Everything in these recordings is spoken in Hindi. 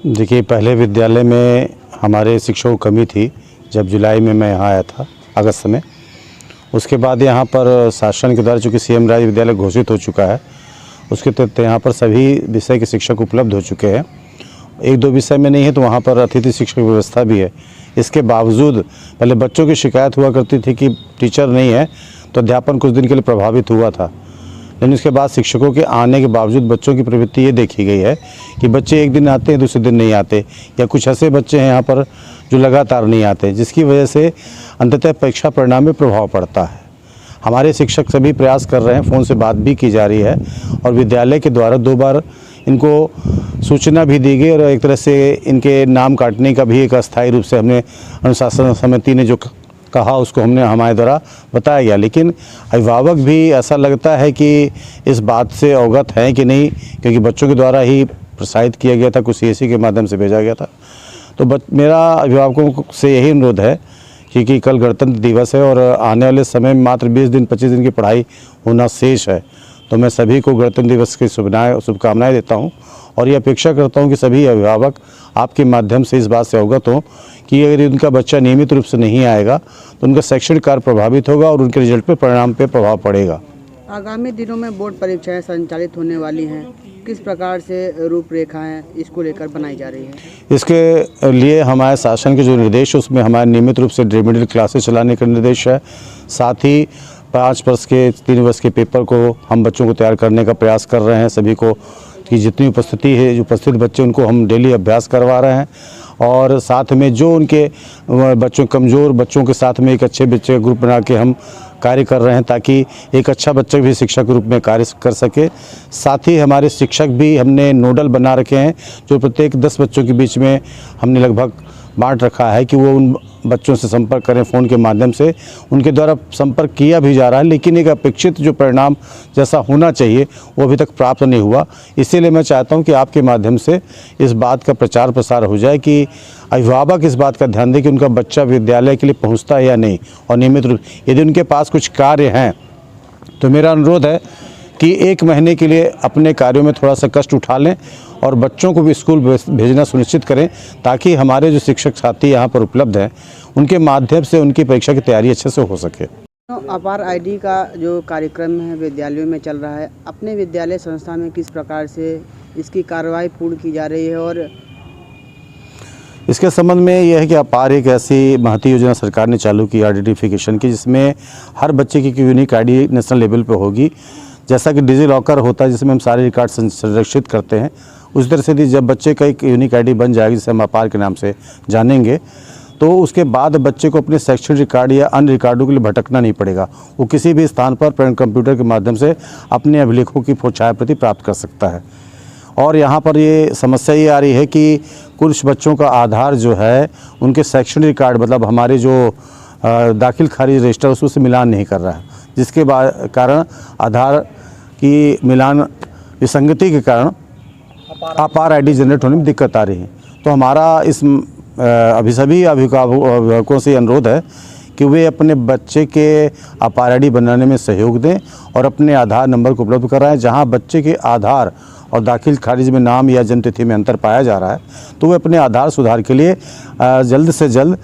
देखिए, पहले विद्यालय में हमारे शिक्षकों की कमी थी। जब जुलाई में मैं यहाँ आया था, अगस्त में, उसके बाद यहाँ पर शासन के द्वारा चूँकि सीएम राज्य विद्यालय घोषित हो चुका है, उसके तहत यहाँ पर सभी विषय के शिक्षक उपलब्ध हो चुके हैं। एक दो विषय में नहीं है तो वहाँ पर अतिथि शिक्षक की व्यवस्था भी है। इसके बावजूद पहले बच्चों की शिकायत हुआ करती थी कि टीचर नहीं है, तो अध्यापन कुछ दिन के लिए प्रभावित हुआ था। लेकिन उसके बाद शिक्षकों के आने के बावजूद बच्चों की प्रवृत्ति ये देखी गई है कि बच्चे एक दिन आते हैं, दूसरे दिन नहीं आते, या कुछ ऐसे बच्चे हैं यहाँ पर जो लगातार नहीं आते, जिसकी वजह से अंततः परीक्षा परिणाम में प्रभाव पड़ता है। हमारे शिक्षक सभी प्रयास कर रहे हैं, फ़ोन से बात भी की जा रही है और विद्यालय के द्वारा 2 बार इनको सूचना भी दी गई और एक तरह से इनके नाम काटने का भी एक अस्थायी रूप से हमने अनुशासन समिति ने जो कहा उसको हमने हमारे द्वारा बताया गया। लेकिन अभिभावक भी ऐसा लगता है कि इस बात से अवगत हैं कि नहीं, क्योंकि बच्चों के द्वारा ही प्रसारित किया गया था, कुछ सीएससी के माध्यम से भेजा गया था। तो मेरा अभिभावकों से यही अनुरोध है क्योंकि कल गणतंत्र दिवस है और आने वाले समय में मात्र 20 दिन 25 दिन की पढ़ाई होना शेष है, तो मैं सभी को गणतंत्र दिवस की शुभकामनाएं देता हूं और ये अपेक्षा करता हूं कि सभी अभिभावक आपके माध्यम से इस बात से अवगत हों कि अगर उनका बच्चा नियमित रूप से नहीं आएगा तो उनका शैक्षणिक कार्य प्रभावित होगा और उनके रिजल्ट पे परिणाम पे प्रभाव पड़ेगा। आगामी दिनों में बोर्ड परीक्षाएं संचालित होने वाली हैं, किस प्रकार से रूपरेखाएं इसको लेकर बनाई जा रही हैं? इसके लिए हमारे शासन के जो निर्देश है उसमें हमारे नियमित रूप से रेमेडियल क्लासेस चलाने का निर्देश है। साथ ही 5 वर्ष के 3 वर्ष के पेपर को हम बच्चों को तैयार करने का प्रयास कर रहे हैं। सभी को कि जितनी उपस्थिति है, जो उपस्थित बच्चे उनको हम डेली अभ्यास करवा रहे हैं और साथ में जो उनके बच्चों कमज़ोर बच्चों के साथ में एक अच्छे बच्चे ग्रुप बना के हम कार्य कर रहे हैं ताकि एक अच्छा बच्चा भी शिक्षक के रूप में कार्य कर सके। साथ ही हमारे शिक्षक भी हमने नोडल बना रखे हैं जो प्रत्येक 10 बच्चों के बीच में हमने लगभग बांट रखा है कि वो उन बच्चों से संपर्क करें फ़ोन के माध्यम से। उनके द्वारा संपर्क किया भी जा रहा है, लेकिन एक अपेक्षित जो परिणाम जैसा होना चाहिए वो अभी तक प्राप्त नहीं हुआ। इसीलिए मैं चाहता हूं कि आपके माध्यम से इस बात का प्रचार प्रसार हो जाए कि अभिभावक इस बात का ध्यान दें कि उनका बच्चा विद्यालय के लिए पहुँचता है या नहीं, और नियमित रूप यदि उनके पास कुछ कार्य हैं तो मेरा अनुरोध है कि 1 महीने के लिए अपने कार्यों में थोड़ा सा कष्ट उठा लें और बच्चों को भी स्कूल भेजना सुनिश्चित करें ताकि हमारे जो शिक्षक साथी यहाँ पर उपलब्ध हैं उनके माध्यम से उनकी परीक्षा की तैयारी अच्छे से हो सके। अपार आईडी का जो कार्यक्रम है विद्यालयों में चल रहा है, अपने विद्यालय संस्था में किस प्रकार से इसकी कार्रवाई पूर्ण की जा रही है? और इसके संबंध में यह है कि अपार एक ऐसी महती योजना सरकार ने चालू की आइडेंटिफिकेशन की, जिसमें हर बच्चे की यूनिक आईडी नेशनल लेवल पे होगी। जैसा कि डिजी लॉकर होता है जिसमें हम सारे रिकॉर्ड संरक्षित करते हैं, उस तरह से जब बच्चे का एक यूनिक आईडी बन जाएगी जिसे हम अपार के नाम से जानेंगे, तो उसके बाद बच्चे को अपने शैक्षणिक रिकॉर्ड या अन्य रिकॉर्डों के लिए भटकना नहीं पड़ेगा। वो किसी भी स्थान पर पेरेंट कंप्यूटर के माध्यम से अपने अभिलेखों की छायाप्रति प्राप्त कर सकता है। और यहाँ पर ये समस्या ये आ रही है कि कुछ बच्चों का आधार जो है उनके शैक्षणिक रिकॉर्ड मतलब हमारे जो दाखिल खारिज रजिस्टर उससे मिलान नहीं कर रहा है, जिसके कारण आधार की मिलान विसंगति के कारण अपार आईडी जनरेट होने में दिक्कत आ रही है। तो हमारा इस सभी अभिभावकों से अनुरोध है कि वे अपने बच्चे के अपार आईडी बनाने में सहयोग दें और अपने आधार नंबर को उपलब्ध कराएं। जहां बच्चे के आधार और दाखिल खारिज में नाम या जन्म तिथि में अंतर पाया जा रहा है तो वे अपने आधार सुधार के लिए जल्द से जल्द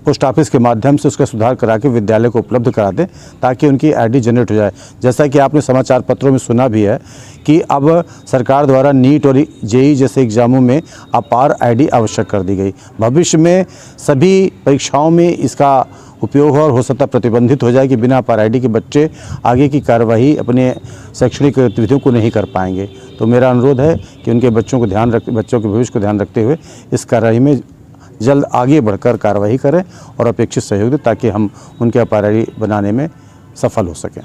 पोस्ट ऑफिस के माध्यम से उसका सुधार करा के विद्यालय को उपलब्ध करा दें ताकि उनकी आईडी जनरेट हो जाए। जैसा कि आपने समाचार पत्रों में सुना भी है कि अब सरकार द्वारा नीट और जेईई जैसे एग्जामों में अपार आईडी आवश्यक कर दी गई। भविष्य में सभी परीक्षाओं में इसका उपयोग हो और हो सकता प्रतिबंधित हो जाए कि बिना अपार आईडी के बच्चे आगे की कार्यवाही अपने शैक्षणिक गतिविधियों को नहीं कर पाएंगे। तो मेरा अनुरोध है कि उनके बच्चों के भविष्य को ध्यान रखते हुए इस कार्यवाही में जल्द आगे बढ़कर कार्रवाई करें और अपेक्षित सहयोग दें ताकि हम उनके अपार आईडी बनाने में सफल हो सकें।